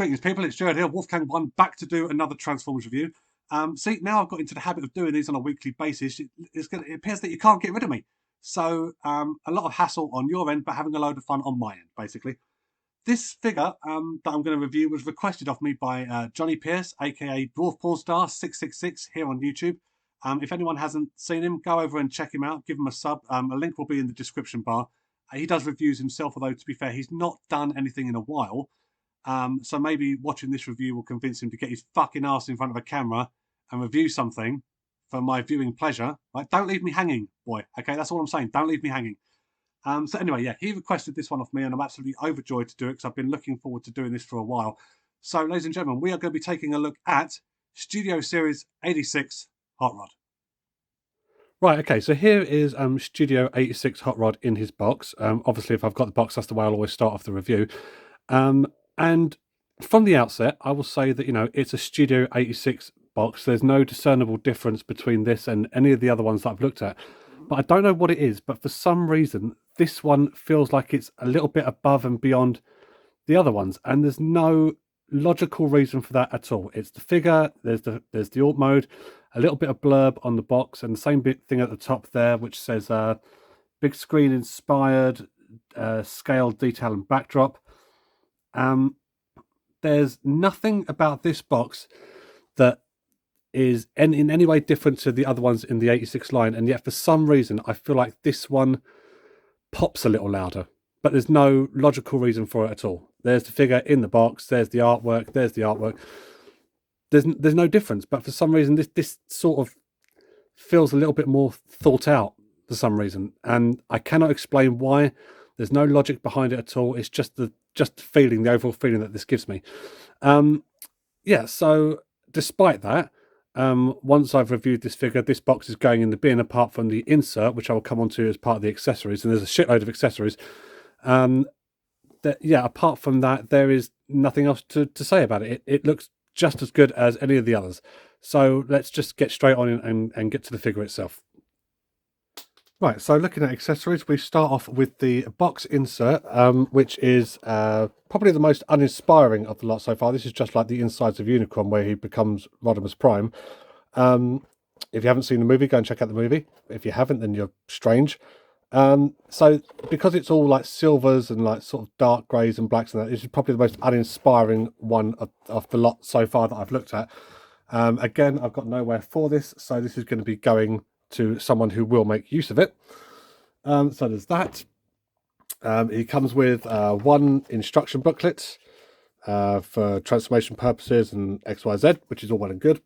Greetings, people. It's Jared here, Wolfgang 1, back to do another Transformers review. See, now I've got into the habit of doing these on a weekly basis. It appears that you can't get rid of me. So, a lot of hassle on your end, but having a load of fun on my end, basically. This figure that I'm going to review was requested of me by Johnny Pierce, aka Dwarf Porn Star 666 here on YouTube. If anyone hasn't seen him, go over and check him out. Give him a sub. A link will be in the description bar. He does reviews himself, although to be fair, he's not done anything in a while. So maybe watching this review will convince him to get his fucking ass in front of a camera and review something for my viewing pleasure. Like, don't leave me hanging, boy. Okay, that's all I'm saying. Don't leave me hanging. So anyway, yeah, he requested this one off me, and I'm absolutely overjoyed to do it because I've been looking forward to doing this for a while. So, ladies and gentlemen, we are going to be taking a look at Studio Series 86 Hot Rod. Right, okay, so here is Studio 86 Hot Rod in his box. Obviously, if I've got the box, that's the way I'll always start off the review. And from the outset, I will say that, you know, it's a Studio 86 box. There's no discernible difference between this and any of the other ones that I've looked at. But I don't know what it is, but for some reason, this one feels like it's a little bit above and beyond the other ones. And there's no logical reason for that at all. It's the figure, there's the alt mode, a little bit of blurb on the box, and the same bit thing at the top there, which says big screen inspired, scale, detail, and backdrop. There's nothing about this box that is in any way different to the other ones in the 86 line, and yet for some reason I feel like this one pops a little louder, but there's no logical reason for it at all. There's the figure in the box, there's the artwork, there's no difference, but for some reason this sort of feels a little bit more thought out for some reason, and I cannot explain why. There's no logic behind it at all. It's just the feeling, the overall feeling that this gives me. Yeah, so despite that, once I've reviewed this figure, this box is going in the bin, apart from the insert, which I will come on to as part of the accessories, and there's a shitload of accessories. Apart from that, there is nothing else to say about it. It looks just as good as any of the others. So let's just get straight on and get to the figure itself. Right, so looking at accessories, we start off with the box insert, which is probably the most uninspiring of the lot so far. This is just like the insides of Unicron, where he becomes Rodimus Prime. If you haven't seen the movie, go and check out the movie. If you haven't, then you're strange. So because it's all like silvers and like sort of dark greys and blacks and that, this is probably the most uninspiring one of the lot so far that I've looked at. Again, I've got nowhere for this, so this is going to be going to someone who will make use of it. So there's that. He comes with one instruction booklet for transformation purposes and XYZ, which is all well and good.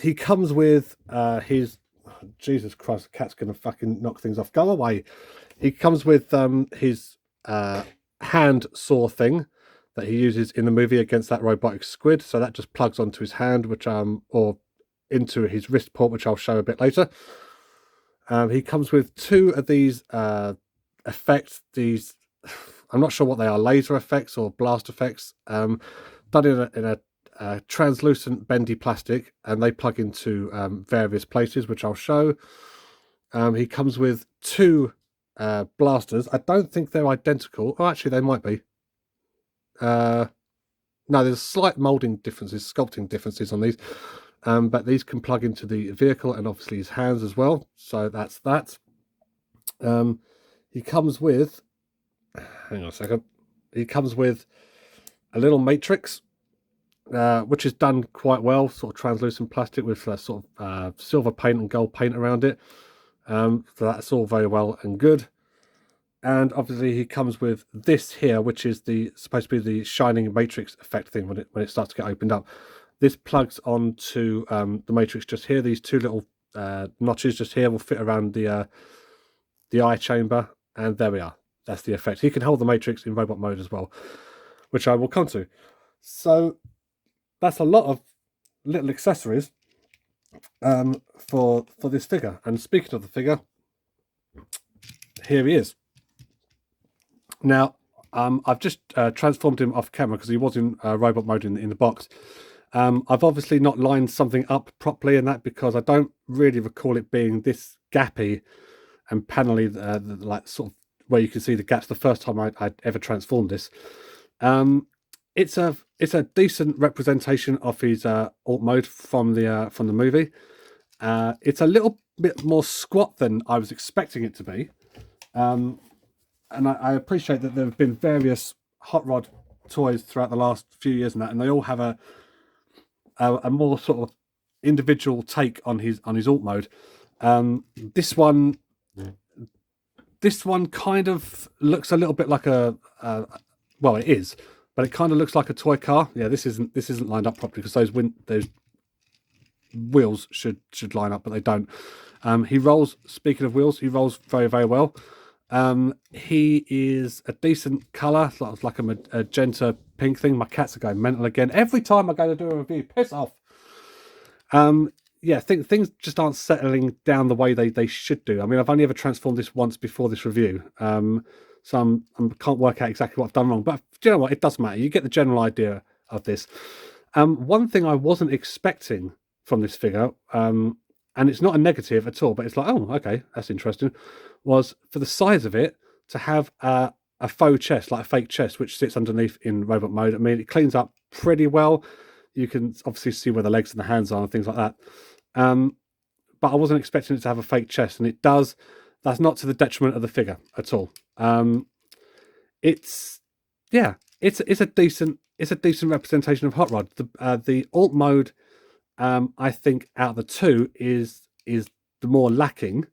He comes with his... Jesus Christ, the cat's going to fucking knock things off. Go away. He comes with his hand saw thing that he uses in the movie against that robotic squid. So that just plugs onto his hand, which or into his wrist port, which I'll show a bit later. He comes with two of these effects. These, I'm not sure what they are, laser effects or blast effects, done in a translucent bendy plastic, and they plug into various places, which I'll show. He comes with two blasters. I don't think they're identical. Oh, actually, they might be. No, there's slight molding differences, sculpting differences on these. But these can plug into the vehicle and obviously his hands as well. So that's that. He comes with... Hang on a second. He comes with a little matrix, which is done quite well. Sort of translucent plastic with sort of silver paint and gold paint around it. So that's all very well and good. And obviously he comes with this here, which is supposed to be the shining matrix effect thing when it starts to get opened up. This plugs onto the matrix just here. These two little notches just here will fit around the eye chamber, and there we are. That's the effect. He can hold the matrix in robot mode as well, which I will come to. So that's a lot of little accessories for this figure. And speaking of the figure, here he is. Now, I've just transformed him off camera because he was in robot mode in the box. I've obviously not lined something up properly and that, because I don't really recall it being this gappy and panelly, like sort of where you can see the gaps the first time I'd ever transformed this. it's a decent representation of his alt mode from the movie. It's a little bit more squat than I was expecting it to be, and I appreciate that there have been various hot rod toys throughout the last few years and they all have a more sort of individual take on his alt mode. This one kind of looks a little bit like well, it is, but it kind of looks like a toy car. Yeah, this isn't lined up properly because those wheels should line up, but they don't. He rolls. Speaking of wheels, he rolls very, very well. He is a decent colour, like a magenta pink thing. My cats are going mental again every time I go to do a review. Piss off. Yeah, things just aren't settling down the way they should do. I mean, I've only ever transformed this once before this review, so I can't work out exactly what I've done wrong. But do you know what? It doesn't matter. You get the general idea of this. One thing I wasn't expecting from this figure, and it's not a negative at all, but it's like, oh, okay, that's interesting, was for the size of it to have a faux chest, like a fake chest, which sits underneath in robot mode. I mean, it cleans up pretty well. You can obviously see where the legs and the hands are and things like that. But I wasn't expecting it to have a fake chest, and it does. That's not to the detriment of the figure at all. It's a decent representation of Hot Rod. The alt mode, I think, out of the two is the more lacking.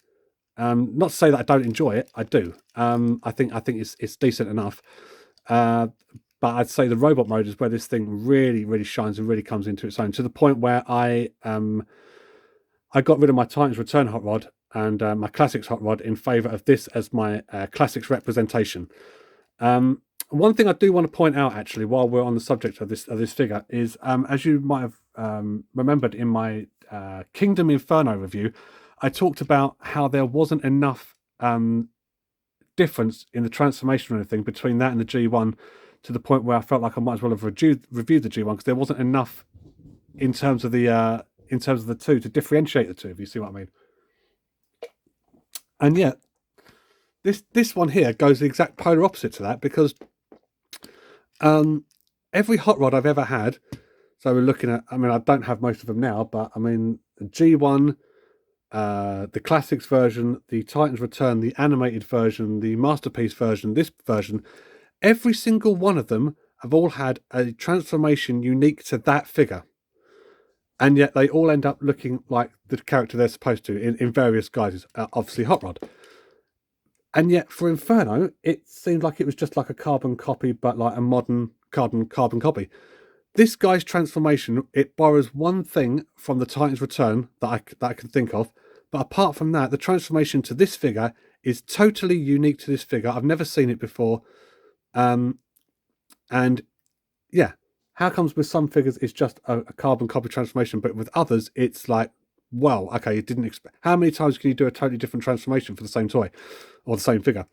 Not to say that I don't enjoy it, I do. I think it's decent enough. But I'd say the robot mode is where this thing really, really shines and really comes into its own, to the point where I got rid of my Titans Return hot rod and my Classics hot rod in favour of this as my Classics representation. One thing I do want to point out, actually, while we're on the subject of this figure, is as you might have remembered in my Kingdom Inferno review, I talked about how there wasn't enough difference in the transformation or anything between that and the G1, to the point where I felt like I might as well have reviewed the G1 because there wasn't enough in terms of the two to differentiate the two, if you see what I mean. And yet, this one here goes the exact polar opposite to that, because every hot rod I've ever had, so we're looking at, I mean, I don't have most of them now, but I mean, the G1, the Classics version, the Titans Return, the animated version, the Masterpiece version, this version, every single one of them have all had a transformation unique to that figure. And yet they all end up looking like the character they're supposed to in various guises, obviously Hot Rod. And yet for Inferno, it seemed like it was just like a carbon copy, but like a modern carbon copy. This guy's transformation, it borrows one thing from the Titans Return that I can think of, but apart from that, the transformation to this figure is totally unique to this figure. I've never seen it before. And yeah, how comes with some figures it's just a carbon copy transformation, but with others it's like, well, okay, you didn't expect. How many times can you do a totally different transformation for the same toy or the same figure,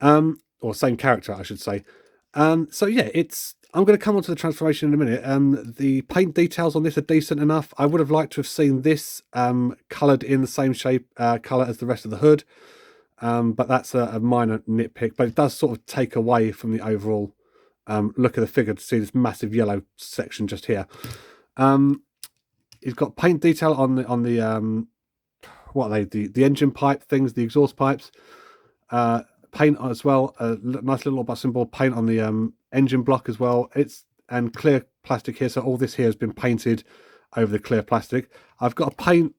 or same character, I should say? So yeah, I'm going to come on to the transformation in a minute. The paint details on this are decent enough. I would have liked to have seen this coloured in the same shape colour as the rest of the hood, but that's a minor nitpick. But it does sort of take away from the overall look of the figure to see this massive yellow section just here. It's got paint detail on the what are they, the engine pipe things, the exhaust pipes. Paint as well, a nice little symbol paint on the engine block as well. And clear plastic here, so all this here has been painted over the clear plastic. I've got a paint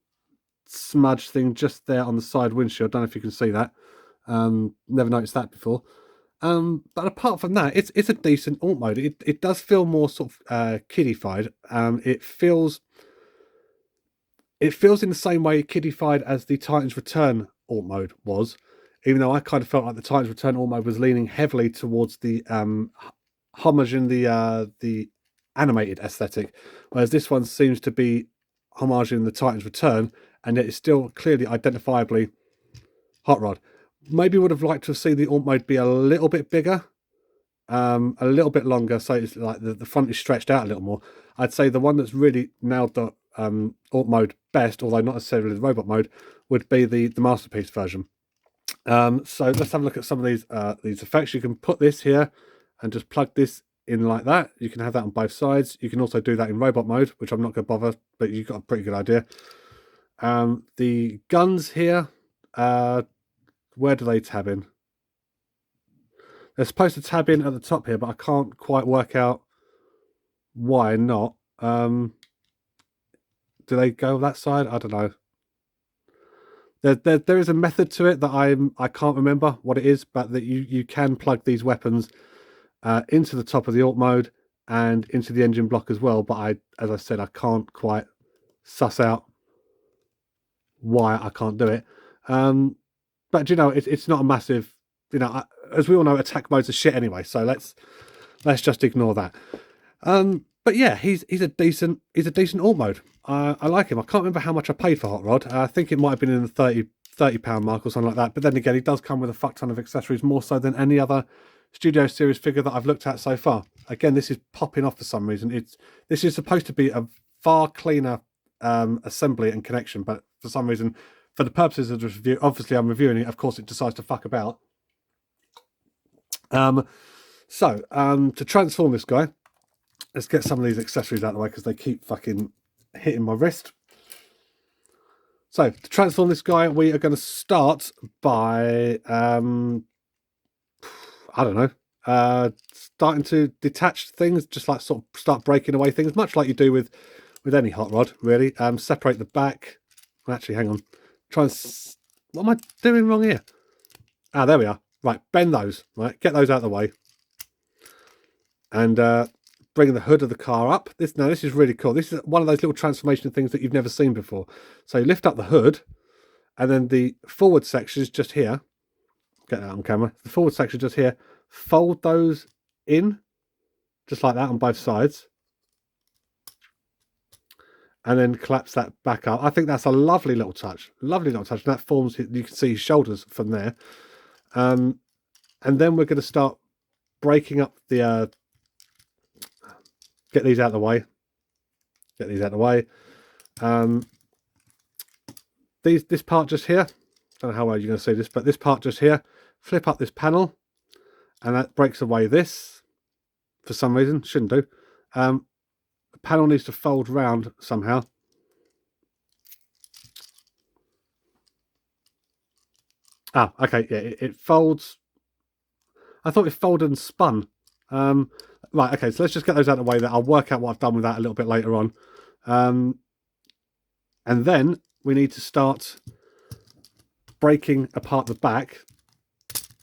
smudge thing just there on the side windshield. Don't know if you can see that. Never noticed that before. But apart from that, it's a decent alt mode. It does feel more sort of kiddified. It feels in the same way kiddified as the Titans Return alt mode was, even though I kind of felt like the Titans Return alt mode was leaning heavily towards the homage in the animated aesthetic, whereas this one seems to be homage in the Titans Return, and yet it's still clearly identifiably Hot Rod. Maybe would have liked to have seen the alt mode be a little bit bigger, a little bit longer, so it's like the front is stretched out a little more. I'd say the one that's really nailed the alt mode best, although not necessarily the robot mode, would be the Masterpiece version. So let's have a look at some of these effects. You can put this here and just plug this in like that. You can have that on both sides. You can also do that in robot mode, which I'm not going to bother, but you've got a pretty good idea. The guns here, where do they tab in? They're supposed to tab in at the top here, but I can't quite work out why not. Do they go that side? I don't know. There is a method to it that I can't remember what it is, but that you can plug these weapons into the top of the alt mode and into the engine block as well. But as I said, I can't quite suss out why I can't do it. But you know, it's not a massive. You know, as we all know, attack modes are shit anyway. So let's just ignore that. But yeah, he's a decent alt mode. I like him. I can't remember how much I paid for Hot Rod. I think it might have been in the £30 mark or something like that. But then again, he does come with a fuck ton of accessories, more so than any other Studio Series figure that I've looked at so far. Again, this is popping off for some reason. This is supposed to be a far cleaner assembly and connection, but for some reason, for the purposes of the review, obviously I'm reviewing it. Of course, it decides to fuck about. To transform this guy, let's get some of these accessories out of the way because they keep fucking hitting my wrist. So to transform this guy, we are going to start by, I don't know, starting to detach things, just like sort of start breaking away things, much like you do with any hot rod, really. Separate the back. Actually, hang on. What am I doing wrong here? Ah, there we are. Right, bend those. Right, get those out of the way. And bring the hood of the car up. This is really cool. This is one of those little transformation things that you've never seen before. So you lift up the hood, and then the forward section is just here. Get that on camera. The forward section just here. Fold those in, just like that on both sides. And then collapse that back up. I think that's a lovely little touch. Lovely little touch. And that forms, you can see his shoulders from there. And then we're going to start breaking up the... get these out of the way. Get these out of the way. This part just here. Don't know how well you're going to see this, but this part just here. Flip up this panel. And that breaks away this. For some reason. Shouldn't do. The panel needs to fold round somehow. Ah, okay, yeah, it folds. I thought it folded and spun. Right, okay, so let's just get those out of the way. That I'll work out what I've done with that a little bit later on. And then we need to start breaking apart the back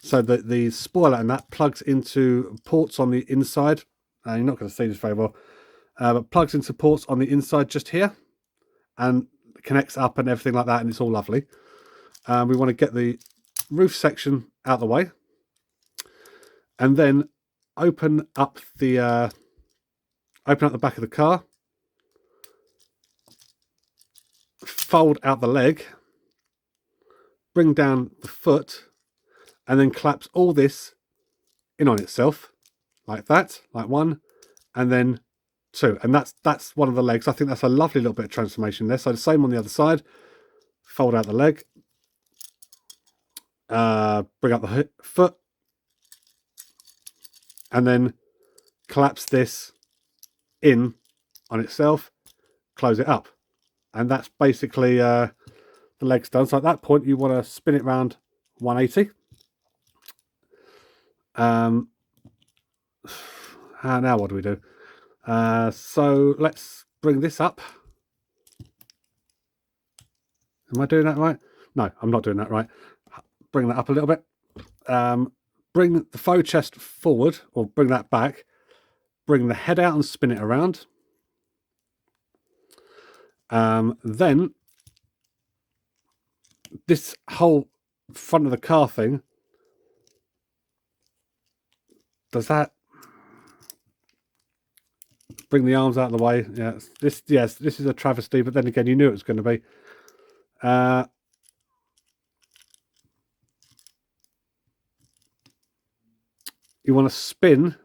so that the spoiler and that plugs into ports on the inside. You're not going to see this very well. But plugs into ports on the inside just here and connects up and everything like that, and it's all lovely. We want to get the roof section out of the way and then open up the back of the car, fold out the leg, bring down the foot, and then collapse all this in on itself like that, like one, and then two, and that's one of the legs. I think that's a lovely little bit of transformation there. So the same on the other side. Fold out the leg, bring up the foot, and then collapse this in on itself, close it up, and that's basically the legs done. So at that point you want to spin it around 180. Now what do we do? So let's bring this up. Am I doing that right? No, I'm not doing that right. Bring that up a little bit. Bring the faux chest forward, or bring that back. Bring the head out and spin it around. Then this whole front of the car thing, does that bring the arms out of the way? Yes, this is a travesty, but then again, you knew it was going to be. You want to spin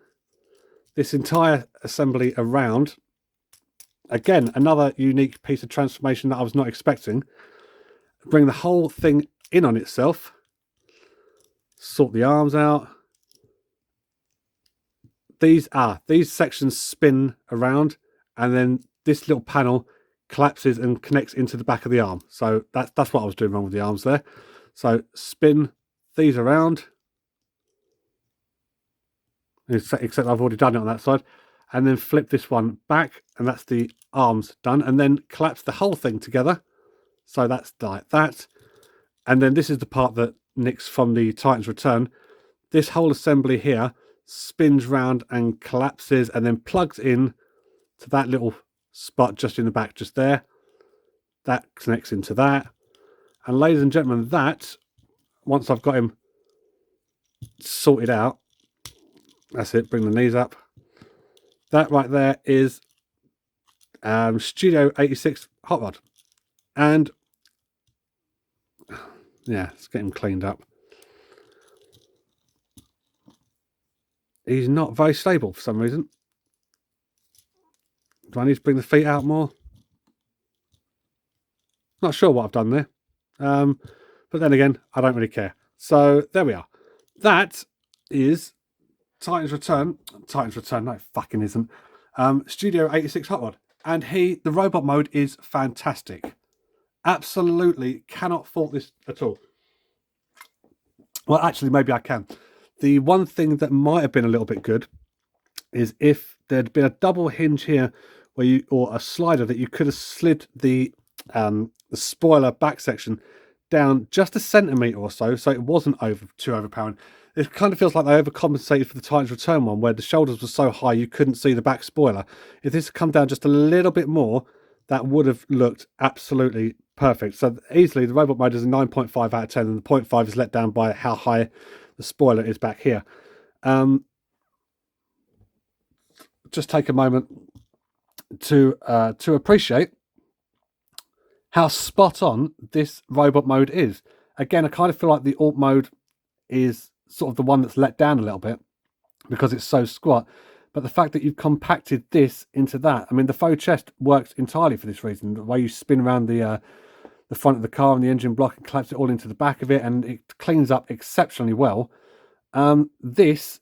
this entire assembly around. Again, another unique piece of transformation that I was not expecting. Bring the whole thing in on itself. Sort the arms out. these sections spin around, and then this little panel collapses and connects into the back of the arm. So that's what I was doing wrong with the arms there. So spin these around, except I've already done it on that side, and then flip this one back, and that's the arms done, and then collapse the whole thing together. So that's like that. And then this is the part that nicks from the Titan's Return. This whole assembly here spins round and collapses and then plugs in to that little spot just in the back, just there. That connects into that. And ladies and gentlemen, that, once I've got him sorted out, that's it, bring the knees up. That right there is Studio 86 hot rod. And yeah, let's get him cleaned up. He's not very stable for some reason. Do I need to bring the feet out more? Not sure what I've done there. But then again, I don't really care. So there we are. That is Titan's Return. Titan's Return, no, it fucking isn't. Studio 86 hot rod. And the robot mode is fantastic. Absolutely cannot fault this at all. Well, actually, maybe I can. The one thing that might have been a little bit good is if there'd been a double hinge here, or a slider that you could have slid the spoiler back section down just a centimetre or so it wasn't too overpowering. It kind of feels like they overcompensated for the Titan's Return one, where the shoulders were so high you couldn't see the back spoiler. If this had come down just a little bit more, that would have looked absolutely perfect. So easily, the robot mode is a 9.5 out of 10, and the 0.5 is let down by how high the spoiler is back here. Just take a moment to appreciate how spot on this robot mode is. Again, I kind of feel like the alt mode is sort of the one that's let down a little bit because it's so squat. But the fact that you've compacted this into that, I mean, the faux chest works entirely for this reason. The way you spin around the front of the car and the engine block and collapse it all into the back of it, and it cleans up exceptionally well. This,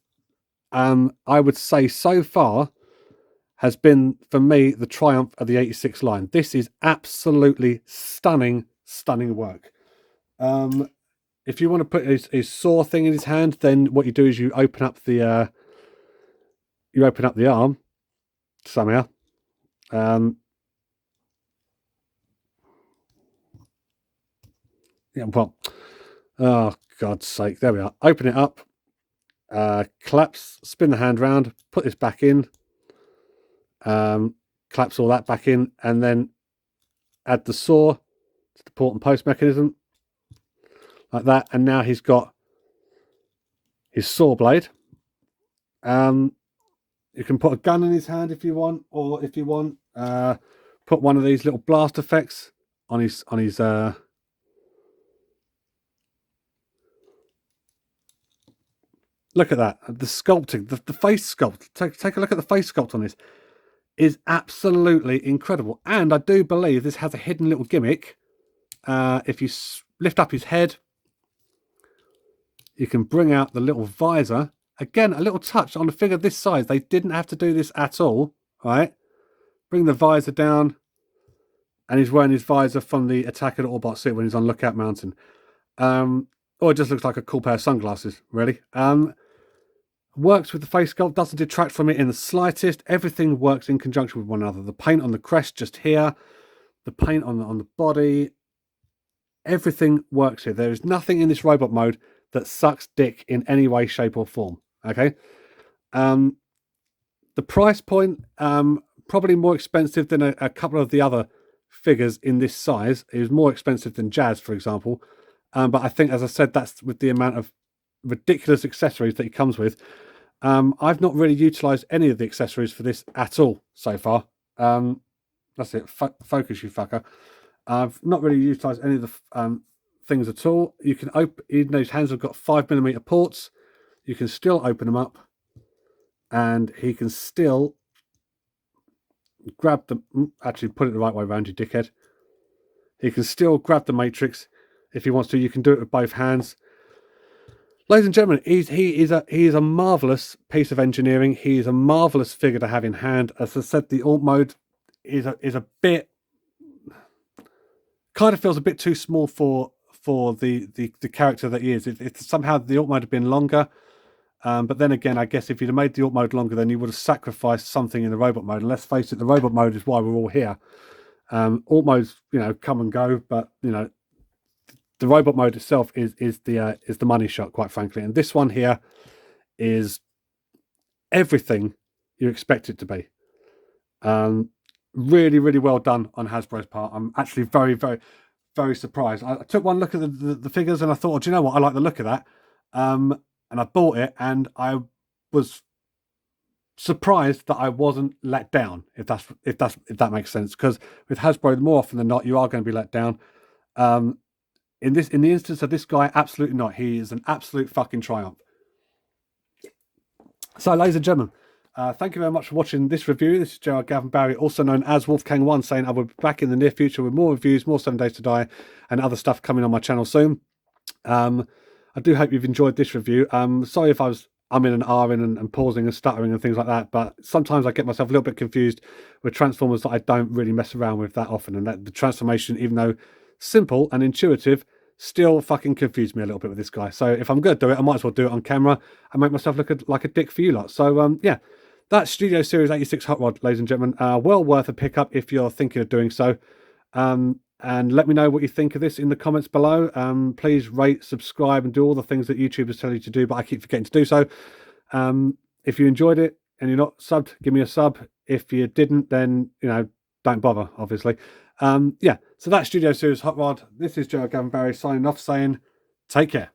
I would say so far, has been, for me, the triumph of the 86 line. This is absolutely stunning, stunning work. If you want to put his saw thing in his hand, then what you do is you open up the arm somehow. Yeah, well, oh, God's sake. There we are. Open it up. Collapse, spin the hand round, put this back in. Collapse all that back in, and then add the saw to the port and post mechanism. Like that. And now he's got his saw blade. You can put a gun in his hand if you want, or if you want, put one of these little blast effects on his look at that. The sculpting, the face sculpt. Take a look at the face sculpt on this. Is absolutely incredible. And I do believe this has a hidden little gimmick. If you lift up his head, you can bring out the little visor. Again, a little touch on a figure this size. They didn't have to do this at all, right? Bring the visor down, and he's wearing his visor from the Attack of the Autobot suit when he's on Lookout Mountain. Or it just looks like a cool pair of sunglasses, really. Works with the face sculpt, doesn't detract from it in the slightest. Everything works in conjunction with one another. The paint on the crest just here, the paint on the body, everything works here. There is nothing in this robot mode that sucks dick in any way, shape, or form. Okay. The price point, probably more expensive than a couple of the other figures in this size. It was more expensive than Jazz, for example. But I think, as I said, that's with the amount of ridiculous accessories that he comes with. I've not really utilized any of the accessories for this at all so far. That's it. Focus, you fucker. I've not really utilized any of the things at all. You can open, even though his hands have got 5mm ports, you can still open them up, and he can still grab them. Actually, put it the right way around, you dickhead. He can still grab the matrix if he wants to. You can do it with both hands. Ladies and gentlemen, he is a marvelous piece of engineering. He is a marvelous figure to have in hand. As I said, the alt mode is a bit, kind of feels a bit too small for the character that he is. It's somehow the alt mode had been longer. But then again, I guess if you'd have made the alt mode longer, then you would have sacrificed something in the robot mode. And let's face it, the robot mode is why we're all here. Alt modes, come and go, but the robot mode itself is the money shot, quite frankly. And this one here is everything you expect it to be. Really, really well done on Hasbro's part. I'm actually very, very, very surprised. I took one look at the figures and I thought, oh, do you know what? I like the look of that. And I bought it, and I was surprised that I wasn't let down. If that makes sense, because with Hasbro, more often than not, you are going to be let down. In the instance of this guy, absolutely not. He is an absolute fucking triumph. So, ladies and gentlemen, thank you very much for watching this review. This is Gerard Gavin Barry, also known as Wolfgang One, saying I will be back in the near future with more reviews, more 7 Days to Die, and other stuff coming on my channel soon. I do hope you've enjoyed this review. Sorry if I was umming and ahhing and pausing and stuttering and things like that, but sometimes I get myself a little bit confused with Transformers that I don't really mess around with that often, and that the transformation, even though simple and intuitive, still fucking confused me a little bit with this guy. So if I'm going to do it, I might as well do it on camera and make myself look like a dick for you lot. So yeah, that's Studio Series 86 Hot Rod, ladies and gentlemen. Well worth a pickup if you're thinking of doing so. And let me know what you think of this in the comments below. Please rate, subscribe, and do all the things that YouTubers tell you to do, but I keep forgetting to do so. If you enjoyed it and you're not subbed, give me a sub. If you didn't, then, don't bother, obviously. Yeah, so that's Studio Series Hot Rod. This is Gerard Gavin Barry signing off, saying, take care.